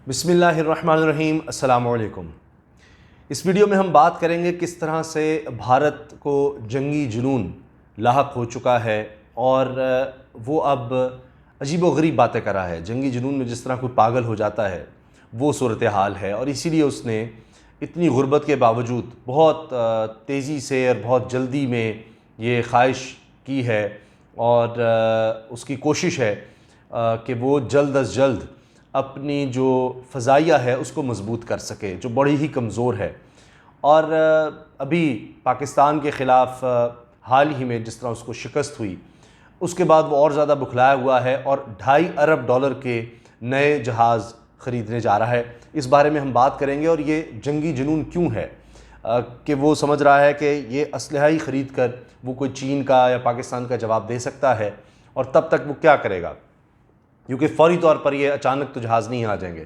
बिस्मिल्लाहिर्रहमानिर्रहीम, अस्सलामु अलैकुम। इस वीडियो में हम बात करेंगे किस तरह से भारत को जंगी जुनून लाहक हो चुका है और वो अब अजीबोगरीब बातें कर रहा है। जंगी जुनून में जिस तरह कोई पागल हो जाता है वो सूरत हाल है और इसीलिए उसने इतनी गुर्बत के बावजूद बहुत तेज़ी से और बहुत जल्दी में ये ख्वाहिश की है और उसकी कोशिश है कि वो जल्द अज़ जल्द अपनी जो फ़ज़ाइया है उसको मज़बूत कर सके, जो बड़ी ही कमज़ोर है। और अभी पाकिस्तान के ख़िलाफ़ हाल ही में जिस तरह उसको शिकस्त हुई, उसके बाद वो और ज़्यादा बुखलाया हुआ है और $2.5 अरब के नए जहाज़ ख़रीदने जा रहा है। इस बारे में हम बात करेंगे और ये जंगी जुनून क्यों है कि वो समझ रहा है कि ये असलहा ही ख़रीद कर वो कोई चीन का या पाकिस्तान का जवाब दे सकता है और तब तक वो क्या करेगा, क्योंकि फ़ौरी तौर पर ये अचानक तो जहाज़ नहीं आ जाएंगे।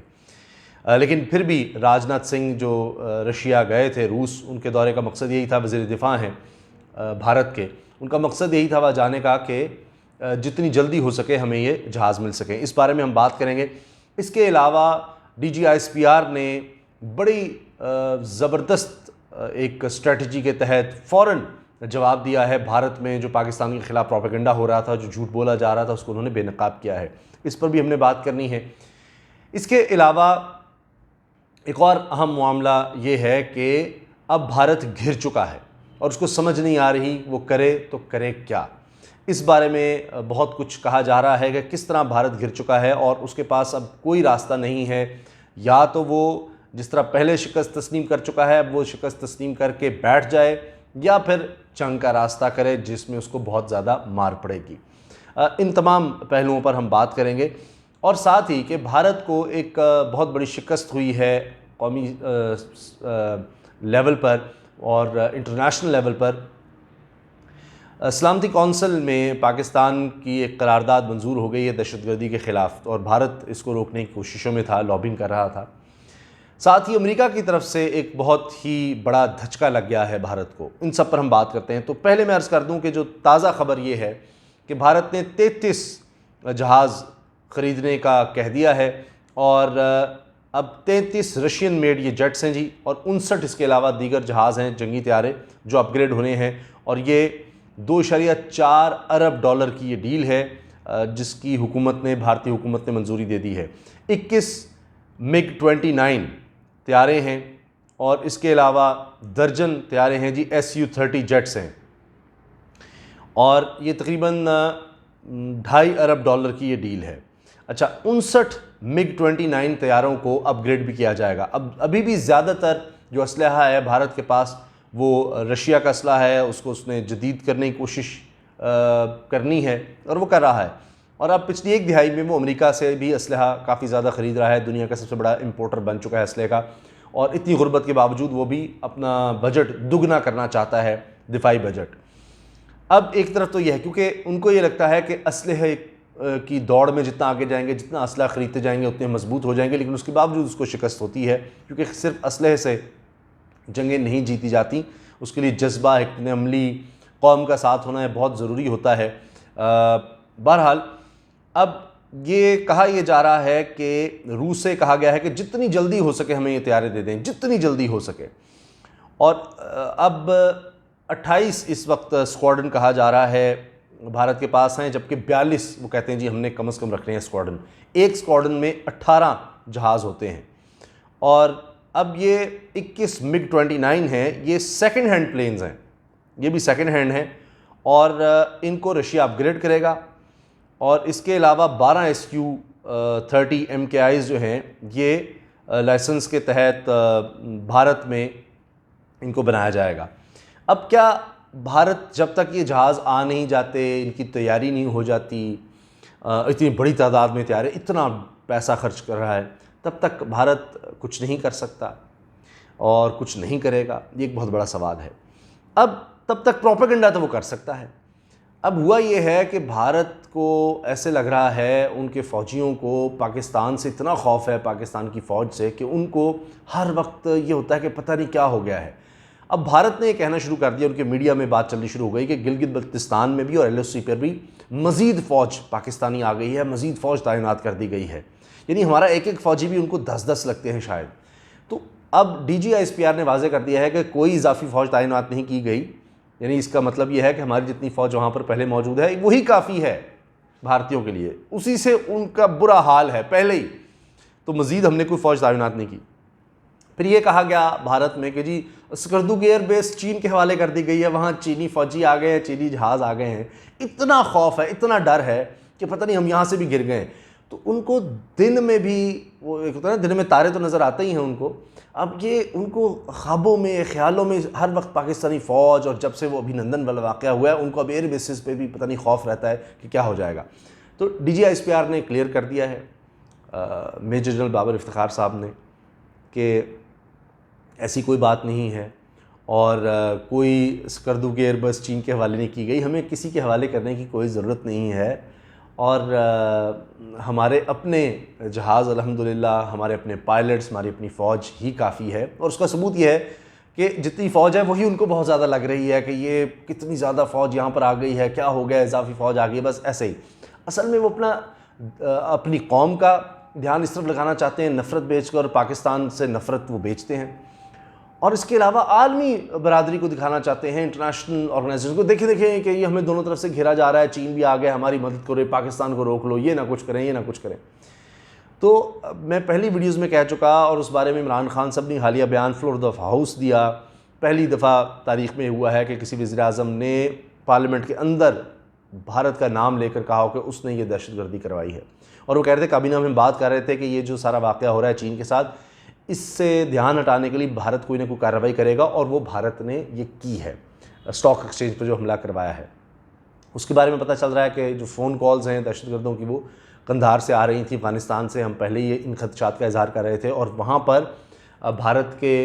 लेकिन फिर भी राजनाथ सिंह जो रशिया गए थे, रूस, उनके दौरे का मकसद यही था, वज़ीर दिफ़ा हैं भारत के, उनका मकसद यही था वह जाने का कि जितनी जल्दी हो सके हमें ये जहाज़ मिल सके। इस बारे में हम बात करेंगे। इसके अलावा DGISPR ने बड़ी ज़बरदस्त एक स्ट्रेटजी के तहत फ़ौरन जवाब दिया है। भारत में जो पाकिस्तान के ख़िलाफ़ प्रोपेगेंडा हो रहा था, जो झूठ बोला जा रहा था, उसको उन्होंने बेनकाब किया है। इस पर भी हमने बात करनी है। इसके अलावा एक और अहम मामला ये है कि अब भारत घिर चुका है और उसको समझ नहीं आ रही वो करे तो करे क्या। इस बारे में बहुत कुछ कहा जा रहा है कि किस तरह भारत घिर चुका है और उसके पास अब कोई रास्ता नहीं है। या तो वो जिस तरह पहले शिकस्त तस्लीम कर चुका है अब वो शिकस्त तस्लीम करके बैठ जाए, या फिर जंग का रास्ता करे जिसमें उसको बहुत ज़्यादा मार पड़ेगी। इन तमाम पहलुओं पर हम बात करेंगे और साथ ही कि भारत को एक बहुत बड़ी शिकस्त हुई है कौमी लेवल पर और इंटरनेशनल लेवल पर। सलामती कौंसिल में पाकिस्तान की एक करारदाद मंजूर हो गई है दहशतगर्दी के ख़िलाफ़ और भारत इसको रोकने की कोशिशों में था, लॉबिंग कर रहा था। साथ ही अमेरिका की तरफ से एक बहुत ही बड़ा धचका लग गया है भारत को। इन सब पर हम बात करते हैं। तो पहले मैं अर्ज़ कर दूं कि जो ताज़ा ख़बर ये है कि भारत ने 33 जहाज़ ख़रीदने का कह दिया है और अब 33 रशियन मेड ये जेट्स हैं जी, और 59 इसके अलावा दीगर जहाज़ हैं, जंगी तैयारे जो अपग्रेड होने हैं। और ये $2.4 अरब की ये डील है जिसकी हुकूमत ने, भारतीय हुकूमत ने मंजूरी दे दी है। 21 MiG-29 तैयारे हैं और इसके अलावा दर्जन तैयारे हैं जी, Su-30 जेट्स हैं और ये तकरीबन $2.5 अरब की ये डील है। अच्छा, 59 MiG-29 तैयारों को अपग्रेड भी किया जाएगा। अब अभी भी ज़्यादातर जो असलहा है भारत के पास वो रशिया का असलहा है, उसको उसने जदीद करने की कोशिश करनी है और वो कर रहा है। और अब पिछली एक दिहाई में वो अमेरिका से भी असलहा काफ़ी ज़्यादा ख़रीद रहा है, दुनिया का सबसे बड़ा इम्पोर्टर बन चुका है असलहे का। और इतनी गुर्बत के बावजूद वो भी अपना बजट दुगना करना चाहता है, दिफाई बजट। अब एक तरफ तो यह है क्योंकि उनको ये लगता है कि असलहे की दौड़ में जितना आगे जाएंगे, जितना असलहा ख़रीदते जाएंगे उतने मजबूत हो जाएंगे, लेकिन उसके बावजूद उसको शिकस्त होती है क्योंकि सिर्फ असलहे से जंगें नहीं जीती जाती। उसके लिए जज्बा, एक अमली कौम का साथ होना है बहुत ज़रूरी होता है। बहरहाल अब ये कहा यह जा रहा है कि रूस से कहा गया है कि जितनी जल्दी हो सके हमें ये तैयारे दे दें, जितनी जल्दी हो सके। और अब 28 इस वक्त स्क्वाड्रन कहा जा रहा है भारत के पास हैं, जबकि 42 वो कहते हैं जी हमने कम से कम रखने हैं स्क्वाड्रन। एक स्क्वाड्रन में 18 जहाज़ होते हैं। और अब ये 21 MiG-29 हैं, ये सेकंड हैंड प्लेन्स हैं, ये भी सेकंड हैंड हैं और इनको रशिया अपग्रेड करेगा। और इसके अलावा 12 Su-30 MKIs जो हैं ये लाइसेंस के तहत भारत में इनको बनाया जाएगा। अब क्या भारत जब तक ये जहाज़ आ नहीं जाते, इनकी तैयारी नहीं हो जाती, इतनी बड़ी तादाद में तैयार है, इतना पैसा खर्च कर रहा है, तब तक भारत कुछ नहीं कर सकता और कुछ नहीं करेगा? ये एक बहुत बड़ा सवाल है। अब तब तक प्रोपेगेंडा तो वो कर सकता है। अब हुआ ये है कि भारत को ऐसे लग रहा है, उनके फ़ौजियों को पाकिस्तान से इतना खौफ है, पाकिस्तान की फ़ौज से, कि उनको हर वक्त ये होता है कि पता नहीं क्या हो गया है। अब भारत ने ये कहना शुरू कर दिया, उनके मीडिया में बात चलनी शुरू हो गई कि गिलगित बल्तिस्तान में भी और LOC पर भी मज़ीद फ़ौज पाकिस्तानी आ गई है, मज़ीद फ़ौज तैनात कर दी गई है। यानी हमारा एक एक फ़ौजी भी उनको 10-10 लगते हैं शायद। तो अब DGISPR ने वाज़े कर दिया है कि कोई इजाफी फ़ौज तैनात नहीं की गई, यानी इसका मतलब यह है कि हमारी जितनी फ़ौज वहाँ पर पहले मौजूद है वही काफ़ी है भारतीयों के लिए, उसी से उनका बुरा हाल है पहले ही, तो मज़ीद हमने कोई फ़ौज तैनात नहीं की। फिर ये कहा गया भारत में कि जी स्कर्दू की एयरबेस चीन के हवाले कर दी गई है, वहाँ चीनी फ़ौजी आ गए हैं, चीनी जहाज़ आ गए हैं, इतना खौफ है, इतना डर है कि पता नहीं हम यहाँ से भी गिर गए। तो उनको दिन में भी वो एक होता है ना, दिन में तारे तो नज़र आते ही हैं उनको, अब ये उनको ख्वाबों में ख्यालों में हर वक्त पाकिस्तानी फ़ौज, और जब से वो अभिनंदन वाला वाक़या हुआ है उनको अब एयर बेसिस पे भी पता नहीं खौफ रहता है कि क्या हो जाएगा। तो DGISPR ने क्लियर कर दिया है मेजर जनरल बाबर इफ्तिखार साहब ने कि ऐसी कोई बात नहीं है और कोई स्कर्दू की एयरबस चीन के हवाले नहीं की गई, हमें किसी के हवाले करने की कोई ज़रूरत नहीं है। और हमारे अपने जहाज़ अल्हम्दुलिल्लाह, हमारे अपने पायलट्स, हमारी अपनी फ़ौज ही काफ़ी है। और उसका सबूत यह है कि जितनी फ़ौज है वही उनको बहुत ज़्यादा लग रही है कि ये कितनी ज़्यादा फ़ौज यहाँ पर आ गई है, क्या हो गया, इजाफी फ़ौज आ गई है, बस ऐसे ही। असल में वो अपनी कौम का ध्यान इस तरफ लगाना चाहते हैं, नफ़रत बेचकर, पाकिस्तान से नफ़रत वो बेचते हैं, और इसके अलावा आलमी बरादरी को दिखाना चाहते हैं, इंटरनेशनल ऑर्गेनाइजेशन को, देखें कि ये हमें दोनों तरफ से घेरा जा रहा है, चीन भी आ गया, हमारी मदद करो, पाकिस्तान को रोक लो, ये ना कुछ करें, ये ना कुछ करें। तो मैं पहली वीडियोज़ में कह चुका, और उस बारे में इमरान खान साहब ने हालिया बयान फ्लोर ऑफ हाउस दिया। पहली दफ़ा तारीख़ में हुआ है कि किसी वज़ीर-ए-आज़म ने पार्लियामेंट के अंदर भारत का नाम लेकर कहा हो कि उसने ये दहशतगर्दी करवाई है। और वो कह रहे थे, काबीना में बात कर रहे थे कि ये जो सारा वाक़या हो रहा है चीन के साथ, इससे ध्यान हटाने के लिए भारत कोई ना कोई कार्रवाई करेगा, और वो भारत ने ये की है। स्टॉक एक्सचेंज पर जो हमला करवाया है उसके बारे में पता चल रहा है कि जो फ़ोन कॉल्स हैं दहशतगर्दों की वो कंधार से आ रही थी, अफ़गानिस्तान से। हम पहले ही इन खदशात का इजहार कर रहे थे, और वहाँ पर भारत के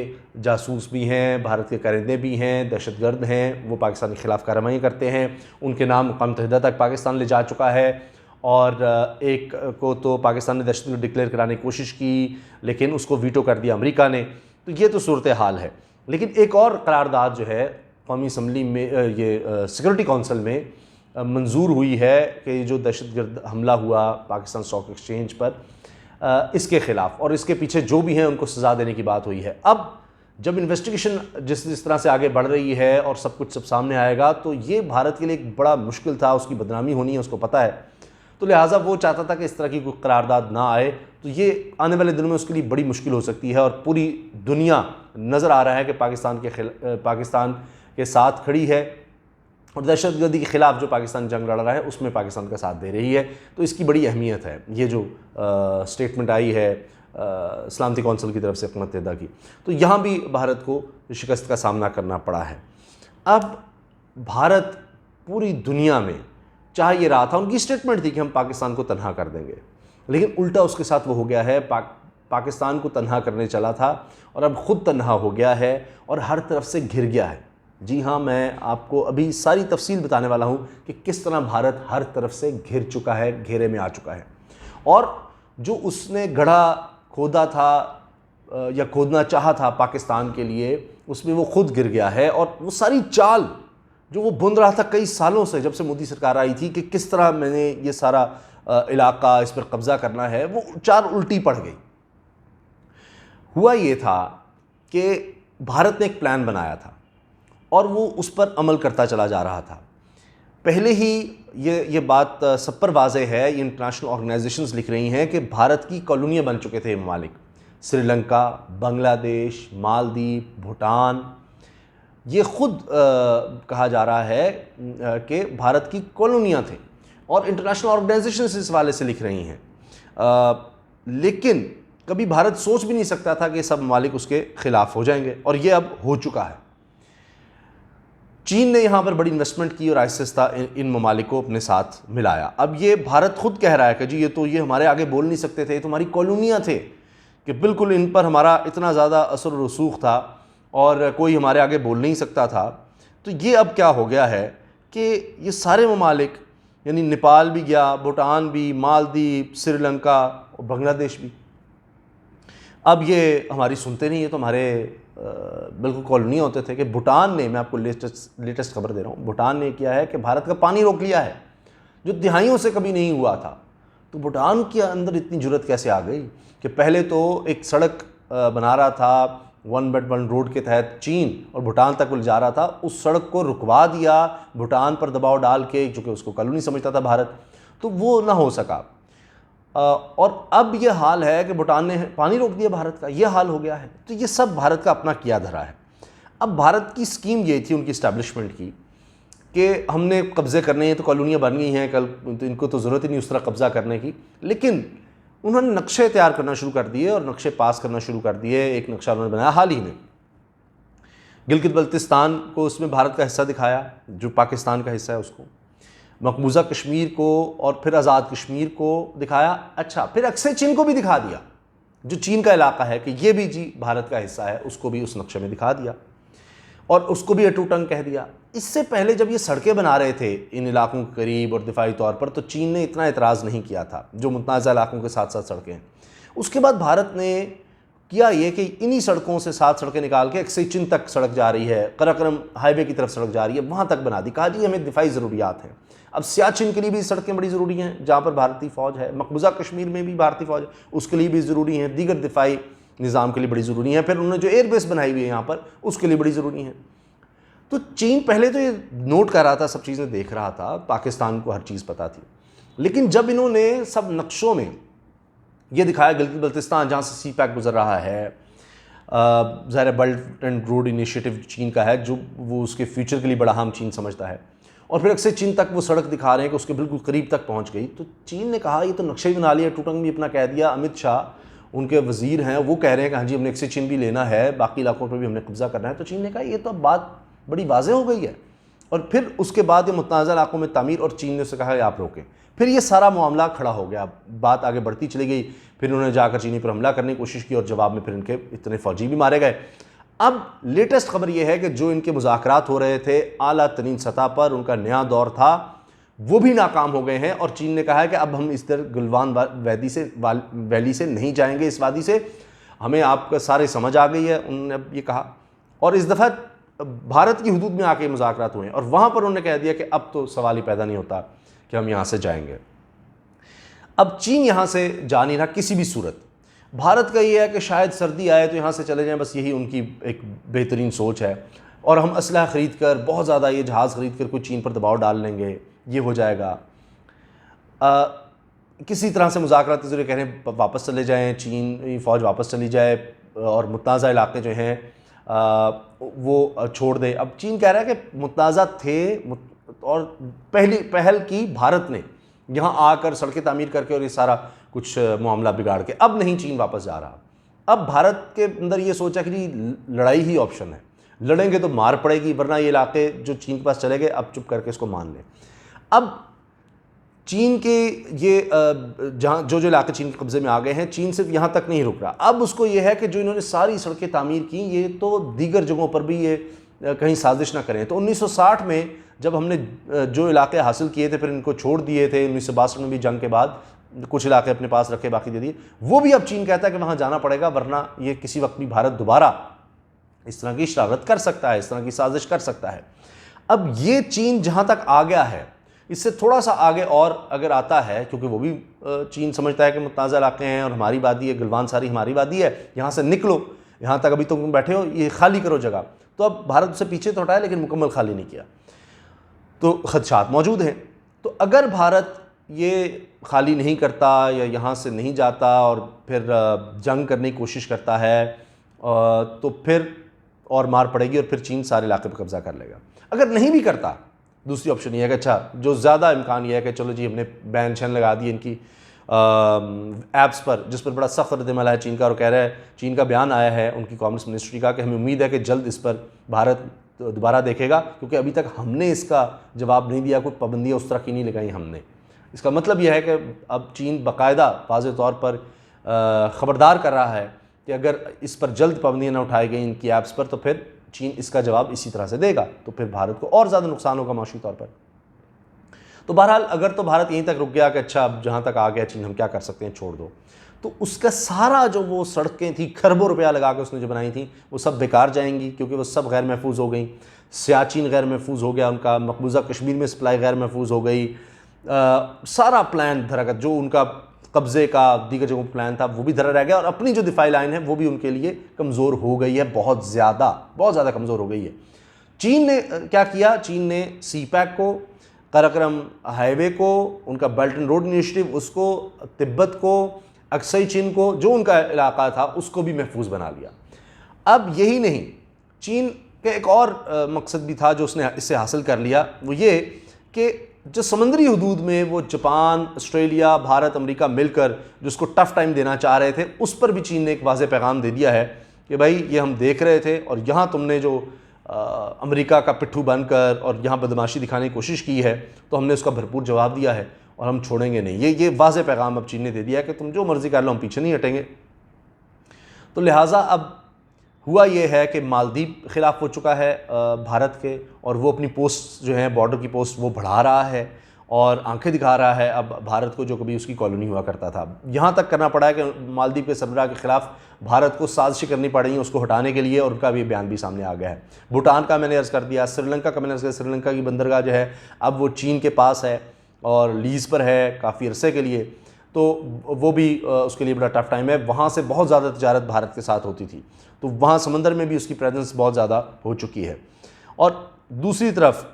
जासूस भी हैं, भारत के करिंदे भी हैं, दहशतगर्द हैं, वो पाकिस्तान के ख़िलाफ़ कार्रवाई करते हैं। उनके नाम अक़वाम मुत्तहिदा तक पाकिस्तान ले जा चुका है, और एक को तो पाकिस्तान ने दहशतगर्द डिक्लेयर कराने की कोशिश की, लेकिन उसको वीटो कर दिया अमेरिका ने। तो ये तो सूरत हाल है। लेकिन एक और करारदाद जो है कौमी असम्बली में, ये सिक्योरिटी कौंसिल में मंजूर हुई है कि जो दहशतगर्द हमला हुआ पाकिस्तान स्टॉक एक्सचेंज पर, इसके ख़िलाफ़ और इसके पीछे जो भी हैं उनको सज़ा देने की बात हुई है। अब जब इन्वेस्टिगेशन जिस तरह से आगे बढ़ रही है और सब सामने आएगा, तो ये भारत के लिए एक बड़ा मुश्किल था, उसकी बदनामी होनी है, उसको पता है। तो लिहाजा वो चाहता था कि इस तरह की कोई करारदाद ना आए। तो ये आने वाले दिनों में उसके लिए बड़ी मुश्किल हो सकती है, और पूरी दुनिया नज़र आ रहा है कि पाकिस्तान के साथ खड़ी है, और दहशतगर्दी के ख़िलाफ़ जो पाकिस्तान जंग लड़ रहा है उसमें पाकिस्तान का साथ दे रही है। तो इसकी बड़ी अहमियत है। ये जो स्टेटमेंट आई है सलामती कौंसिल की तरफ से अक़वाम मुत्तहिदा की, तो यहाँ भी भारत को शिकस्त का सामना करना पड़ा है। अब भारत पूरी दुनिया में चाह ये रहा था, उनकी स्टेटमेंट थी कि हम पाकिस्तान को तनहा कर देंगे, लेकिन उल्टा उसके साथ वो हो गया है। पाकिस्तान को तनहा करने चला था और अब ख़ुद तनहा हो गया है और हर तरफ से घिर गया है। जी हाँ, मैं आपको अभी सारी तफसील बताने वाला हूँ कि किस तरह भारत हर तरफ से घिर चुका है, घेरे में आ चुका है, और जो उसने गढ़ा खोदा था या खोदना चाहा था पाकिस्तान के लिए, उसमें वो खुद गिर गया है। और वो सारी चाल जो वो बुन रहा था कई सालों से, जब से मोदी सरकार आई थी, कि किस तरह मैंने ये सारा इलाका, इस पर कब्ज़ा करना है, वो चाल उल्टी पड़ गई। हुआ ये था कि भारत ने एक प्लान बनाया था और वो उस पर अमल करता चला जा रहा था। पहले ही ये बात सब पर वाज़ेह है, ये इंटरनेशनल ऑर्गेनाइजेशंस लिख रही हैं कि भारत की कॉलोनियाँ बन चुके थे ममालिक, श्रीलंका, बांग्लादेश, मालदीव, भूटान। ये ख़ुद कहा जा रहा है कि भारत की कॉलोनियाँ थे, और इंटरनेशनल ऑर्गेनाइजेशंस इस वाले से लिख रही हैं। लेकिन कभी भारत सोच भी नहीं सकता था कि सब ममालिक उसके ख़िलाफ़ हो जाएंगे, और ये अब हो चुका है। चीन ने यहाँ पर बड़ी इन्वेस्टमेंट की और आहिस्ता इन ममालिक को अपने साथ मिलाया। अब ये भारत खुद कह रहा है कि जी ये हमारे आगे बोल नहीं सकते थे, ये तो हमारी कॉलोनियाँ थे, कि बिल्कुल इन पर हमारा इतना ज़्यादा असर और रसूख था और कोई हमारे आगे बोल नहीं सकता था। तो ये अब क्या हो गया है कि ये सारे ममालिक, यानी नेपाल भी गया, भूटान भी, मालदीव, श्रीलंका और बांग्लादेश भी, अब ये हमारी सुनते नहीं है। तो हमारे बिल्कुल कॉलोनी होते थे कि भूटान ने, मैं आपको लेटेस्ट खबर दे रहा हूँ, भूटान ने किया है कि भारत का पानी रोक लिया है, जो दिहाइयों से कभी नहीं हुआ था। तो भूटान के अंदर इतनी जुर्रत कैसे आ गई कि पहले तो एक सड़क बना रहा था 1 बेल्ट 1 रोड के तहत चीन और भूटान तक वो ले जा रहा था, उस सड़क को रुकवा दिया भूटान पर दबाव डाल के, चूँकि उसको कॉलोनी समझता था भारत, तो वो ना हो सका। और अब ये हाल है कि भूटान ने पानी रोक दिया भारत का, ये हाल हो गया है। तो ये सब भारत का अपना किया धरा है। अब भारत की स्कीम ये थी उनकी इस्टेब्लिशमेंट की कि हमने कब्ज़े करने हैं, तो कॉलोनियाँ बन गई हैं कल, तो इनको तो ज़रूरत ही नहीं उस तरह कब्ज़ा करने की। लेकिन उन्होंने नक्शे तैयार करना शुरू कर दिए और नक्शे पास करना शुरू कर दिए। एक नक्शा उन्होंने बनाया हाल ही में, गिलगित बल्तिस्तान को उसमें भारत का हिस्सा दिखाया, जो पाकिस्तान का हिस्सा है उसको, मकबूजा कश्मीर को और फिर आज़ाद कश्मीर को दिखाया। अच्छा, फिर अक्सर चीन को भी दिखा दिया, जो चीन का इलाका है कि ये भी जी भारत का हिस्सा है, उसको भी उस नक्शे में दिखा दिया और उसको भी अटूटंग कह दिया। इससे पहले जब ये सड़कें बना रहे थे इन इलाकों के करीब और दिफाई तौर पर, तो चीन ने इतना एतराज़ नहीं किया था, जो मुतनाज़ा इलाकों के साथ साथ सड़कें हैं। उसके बाद भारत ने किया ये कि इन्हीं सड़कों से 7 सड़कें निकाल के एक्सेचिन तक सड़क जा रही है, कराकरम हाईवे की तरफ सड़क जा रही है, वहाँ तक बना दी। कहा जी हमें दिफाई ज़रूरियात हैं। अब सियाचिन के लिए भी सड़कें बड़ी ज़रूरी हैं, जहाँ पर भारतीय फ़ौज है। मकबूजा कश्मीर में भी भारतीय फ़ौज है, उसके लिए भी ज़रूरी हैं। दीगर दिफाई निज़ाम के लिए बड़ी ज़रूरी हैं। फिर उन्होंने जो एयरबेस बनाई हुई है यहाँ पर, उसके लिए बड़ी ज़रूरी हैं। तो चीन पहले तो ये नोट कर रहा था, सब चीज़ें देख रहा था, पाकिस्तान को हर चीज़ पता थी। लेकिन जब इन्होंने सब नक्शों में ये दिखाया गिलगित बल्तिस्तान जहाँ से सी पैक गुजर रहा है, ज़ाहिर बेल्ट एंड रोड इनिशिएटिव चीन का है, जो वो उसके फ्यूचर के लिए बड़ा अहम चीन समझता है, और फिर अक्सर चीन तक वो सड़क दिखा रहे हैं कि उसके बिल्कुल करीब तक पहुँच गई। तो चीन ने कहा ये तो नक्शे भी बना लिया, टूटंग भी अपना कह दिया। अमित शाह उनके वज़ीर हैं, वो कह रहे हैं कि हाँ जी हमने अक्सर चीन भी लेना है, बाकी इलाकों पर भी हमने कब्जा करना है। तो चीन ने कहा ये तो अब बात बड़ी वाज़ेह हो गई है। और फिर उसके बाद ये मुतनाज़ा इलाकों में तामीर, और चीन ने उससे कहा आप रोकें। फिर ये सारा मामला खड़ा हो गया, बात आगे बढ़ती चली गई। फिर उन्होंने जाकर चीनी पर हमला करने की कोशिश की और जवाब में फिर इनके इतने फ़ौजी भी मारे गए। अब लेटेस्ट खबर यह है कि जो इनके मुज़ाकरात हो रहे थे आला तरीन सतह पर, उनका नया दौर था, वो भी नाकाम हो गए हैं। और चीन ने कहा है कि अब हम इस तरह गुलवान वैली से नहीं जाएंगे, इस वादी से, हमें आपका सारे समझ आ गई है, उन्होंने ये कहा। और इस दफ़ा भारत की हुदूद में आके मुज़ाकरात हुए हैं और वहाँ पर उन्होंने कह दिया कि अब तो सवाल ही पैदा नहीं होता कि हम यहाँ से जाएंगे। अब चीन यहाँ से जा नहीं रहा किसी भी सूरत। भारत का ये है कि शायद सर्दी आए तो यहाँ से चले जाएं, बस यही उनकी एक बेहतरीन सोच है। और हम असलहा ख़रीद कर, बहुत ज़्यादा ये जहाज़ ख़रीद कर कोई चीन पर दबाव डाल लेंगे, ये हो जाएगा। किसी तरह से मुज़ाकरात के ज़रिए कह रहे हैं वापस चले जाएँ, चीन फ़ौज वापस चली जाए और मुतनाज़ा इलाके जो हैं वो छोड़ दे। अब चीन कह रहा है कि मुतनाज़ा थे और पहल की भारत ने यहाँ आकर सड़कें तामीर करके और ये सारा कुछ मामला बिगाड़ के। अब नहीं चीन वापस जा रहा। अब भारत के अंदर ये सोचा कि जी लड़ाई ही ऑप्शन है, लड़ेंगे तो मार पड़ेगी, वरना ये इलाके जो चीन के पास चले गए अब चुप करके इसको मान लें। अब चीन के ये जहाँ जो इलाके चीन के कब्ज़े में आ गए हैं, चीन सिर्फ यहाँ तक नहीं रुक रहा। अब उसको ये है कि जो इन्होंने सारी सड़कें तामीर की, ये तो दीगर जगहों पर भी ये कहीं साजिश ना करें। तो 1960 में जब हमने जो इलाके हासिल किए थे फिर इनको छोड़ दिए थे, 1962 में भी जंग के बाद कुछ इलाके अपने पास रखे, बाकी दे दिए, वो भी अब चीन कहता है कि वहाँ जाना पड़ेगा, वरना ये किसी वक्त भी भारत दोबारा इस तरह की शरारत कर सकता है, इस तरह की साजिश कर सकता है। अब ये चीन जहाँ तक आ गया है, इससे थोड़ा सा आगे और अगर आता है, क्योंकि वो भी चीन समझता है कि मुतनाज़ा इलाके हैं और हमारी वादी है, गलवान सारी हमारी वादी है, यहाँ से निकलो, यहाँ तक अभी तुम बैठे हो, ये खाली करो जगह। तो अब भारत से पीछे तो हटाया लेकिन मुकम्मल खाली नहीं किया, तो खदशात मौजूद हैं। तो अगर भारत ये खाली नहीं करता या यहाँ से नहीं जाता और फिर जंग करने की कोशिश करता है तो फिर और मार पड़ेगी और फिर चीन सारे इलाके पर कब्जा कर लेगा। अगर नहीं भी करता, दूसरी ऑप्शन ये है कि अच्छा, जो ज़्यादा इम्कान ये है कि चलो जी हमने बैन शैन लगा दी इनकी ऐप्स पर, जिस पर बड़ा सख्त रद्द-ए-अमल है चीन का, और कह रहा है, चीन का बयान आया है उनकी कॉमर्स मिनिस्ट्री का कि हमें उम्मीद है कि जल्द इस पर भारत दोबारा देखेगा, क्योंकि अभी तक हमने इसका जवाब नहीं दिया, कोई पाबंदियाँ उस तरह की नहीं लगाई हमने। इसका मतलब यह है कि अब चीन बाकायदा वाज़ेह तौर पर ख़बरदार कर रहा है कि अगर इस पर जल्द पाबंदियाँ न उठाई गई इनकी ऐप्स पर, तो फिर चीन इसका जवाब इसी तरह से देगा, तो फिर भारत को और ज़्यादा नुकसान होगा माशी तौर पर। तो बहरहाल अगर तो भारत यहीं तक रुक गया कि अच्छा अब जहाँ तक आ गया चीन, हम क्या कर सकते हैं, छोड़ दो, तो उसका सारा जो वो सड़कें थी, खरबों रुपया लगा के उसने जो बनाई थी, वो सब बेकार जाएंगी, क्योंकि वो सब गैर महफूज हो गई। सियाचिन गैर महफूज हो गया उनका, मकबूजा कश्मीर में सप्लाई गैर महफूज हो गई, सारा प्लान धरागत जो उनका कब्ज़े का, दीगर जगहों पर प्लान था, वो भी धरा रह गया और अपनी जो दिफाई लाइन है वो भी उनके लिए कमज़ोर हो गई है, बहुत ज़्यादा कमज़ोर हो गई है। चीन ने क्या किया? चीन ने CPEC को, कराकोरम हाईवे को, उनका बेल्ट एंड रोड इनिशिएटिव उसको, तिब्बत को, अक्साई चीन को, जो उनका इलाका था उसको भी महफूज बना लिया। अब यही नहीं, चीन के एक और मकसद भी था जो उसने इससे हासिल कर लिया, वो ये कि जो समुद्री हदूद में वो जापान, ऑस्ट्रेलिया, भारत, अमेरिका मिलकर जो उसको टफ टाइम देना चाह रहे थे, उस पर भी चीन ने एक वाज़ेह पैगाम दे दिया है कि भाई ये हम देख रहे थे और यहाँ तुमने जो अमेरिका का पिट्ठू बनकर और यहाँ बदमाशी दिखाने की कोशिश की है तो हमने उसका भरपूर जवाब दिया है और हम छोड़ेंगे नहीं। ये वाज़ेह पैगाम अब चीन ने दे दिया है कि तुम जो मर्ज़ी कर लो, हम पीछे नहीं हटेंगे। तो लिहाजा अब हुआ ये है कि मालदीव ख़िलाफ़ हो चुका है भारत के, और वो अपनी पोस्ट जो है, बॉर्डर की पोस्ट वो बढ़ा रहा है और आंखें दिखा रहा है अब भारत को, जो कभी उसकी कॉलोनी हुआ करता था। यहाँ तक करना पड़ा है कि मालदीव के सरबराह के ख़िलाफ़ भारत को साजिशें करनी पड़ी उसको हटाने के लिए, और उनका भी बयान भी सामने आ गया है। भूटान का मैंने अर्ज़ कर दिया, श्रीलंका का मैंने अर्ज़ कर दिया। श्रीलंका की बंदरगाह जो है अब वो चीन के पास है और लीज़ पर है काफ़ी अरसे के लिए, तो वो भी उसके लिए बड़ा टफ टाइम है। वहाँ से बहुत ज़्यादा तिजारत भारत के साथ होती थी, तो वहाँ समंदर में भी उसकी प्रेजेंस बहुत ज़्यादा हो चुकी है। और दूसरी तरफ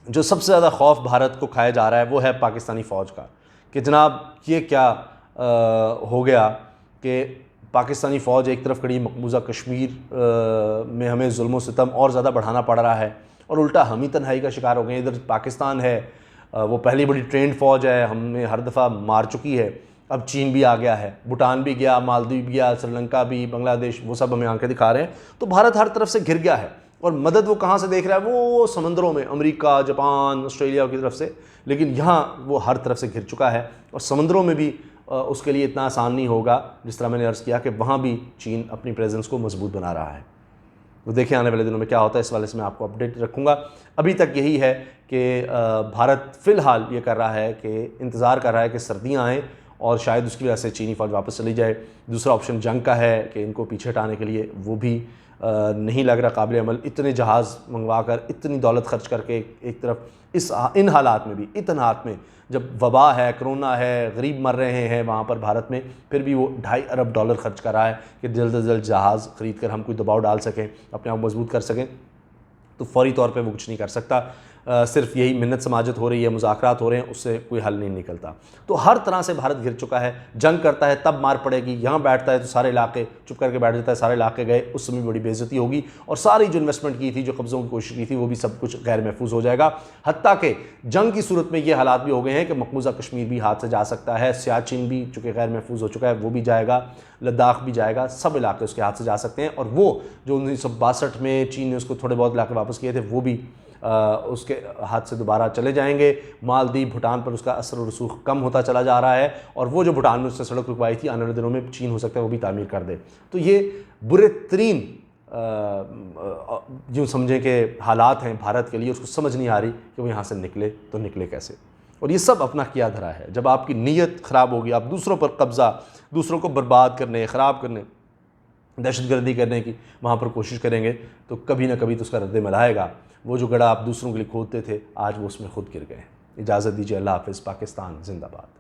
जो सबसे ज़्यादा खौफ भारत को खाया जा रहा है वो है पाकिस्तानी फ़ौज का, कि जनाब ये क्या हो गया कि पाकिस्तानी फ़ौज एक तरफ खड़ी, मकबूजा कश्मीर में हमें जुल्म व सितम और ज़्यादा बढ़ाना पड़ रहा है और उल्टा हम ही तन्हाई का शिकार हो गए। इधर पाकिस्तान है, वो पहली बड़ी ट्रेंड फ़ौज है, हमें हर दफ़ा मार चुकी है, अब चीन भी आ गया है, भूटान भी गया, मालदीव भी गया, श्रीलंका भी, बांग्लादेश, वो सब हमें आंखें दिखा रहे हैं। तो भारत हर तरफ से घिर गया है और मदद वो कहाँ से देख रहा है? वो समंदरों में, अमेरिका, जापान, ऑस्ट्रेलिया की तरफ से, लेकिन यहाँ वो हर तरफ से घिर चुका है और समंदरों में भी उसके लिए इतना आसान नहीं होगा, जिस तरह मैंने अर्ज़ किया कि वहाँ भी चीन अपनी प्रेजेंस को मजबूत बना रहा है। तो देखिए आने वाले दिनों में क्या होता है, इस वाले से मैं आपको अपडेट रखूँगा। अभी तक यही है कि भारत फ़िलहाल ये कर रहा है कि इंतज़ार कर रहा है कि सर्दियाँ आएँ और शायद उसकी वजह से चीनी फ़ौज वापस चली जाए। दूसरा ऑप्शन जंग का है कि इनको पीछे हटाने के लिए, वो भी नहीं लग रहा काबिल अमल। इतने जहाज़ मंगवा कर, इतनी दौलत खर्च करके एक तरफ इन हालात में भी, इतने हालात में जब वबा है, कोरोना है, गरीब मर रहे हैं वहाँ पर भारत में, फिर भी वो $2.5 अरब खर्च कर रहा है कि जल्द से जल्द जहाज़ ख़रीद कर हम कोई दबाव डाल सकें, अपने आप मजबूत कर सकें। तो फौरी तौर पे वो कुछ नहीं कर सकता, सिर्फ यही मिन्नत समाजत हो रही है, मुज़ाकरात हो रहे हैं, उससे कोई हल नहीं निकलता। तो हर तरह से भारत घिर चुका है। जंग करता है तब मार पड़ेगी, यहाँ बैठता है तो सारे इलाके चुप करके बैठ जाता है, सारे इलाके गए, उस समय बड़ी बेइज्जती होगी और सारी जो इन्वेस्टमेंट की थी, जो कब्ज़ों की कोशिश की थी, वो भी सब कुछ गैर महफूज हो जाएगा। हत्ता कि जंग की सूरत में ये हालात भी हो गए हैं कि मकबूजा कश्मीर भी हाथ से जा सकता है, सियाचिन भी चूँकि गैर महफूज हो चुका है वो भी जाएगा, लद्दाख भी जाएगा, सब इलाके उसके हाथ से जा सकते हैं। और वो जो 1962 में चीन ने उसको थोड़े बहुत इलाके वापस किए थे, वो भी उसके हाथ से दोबारा चले जाएंगे। मालदीव, भूटान पर उसका असर और रसूख कम होता चला जा रहा है और वो जो भूटान में उसने सड़क रुकवाई थी, आने वाले दिनों में चीन हो सकता है वो भी तामीर कर दे। तो ये बुरे तरीन यूँ समझें कि हालात हैं भारत के लिए। उसको समझ नहीं आ रही कि वो यहाँ से निकले तो निकले कैसे, और ये सब अपना किया धरा है। जब आपकी नीयत ख़राब होगी, आप दूसरों पर कब्ज़ा, दूसरों को बर्बाद करने, ख़राब करने, दहशतगर्दी करने की वहाँ पर कोशिश करेंगे, तो कभी ना कभी तो उसका रद्द-ए-अमल आएगा। वो जो गड्ढा आप दूसरों के लिए खोदते थे, आज वो उसमें खुद गिर गए। इजाज़त दीजिए, अल्लाह हाफ़िज़। पाकिस्तान ज़िंदाबाद।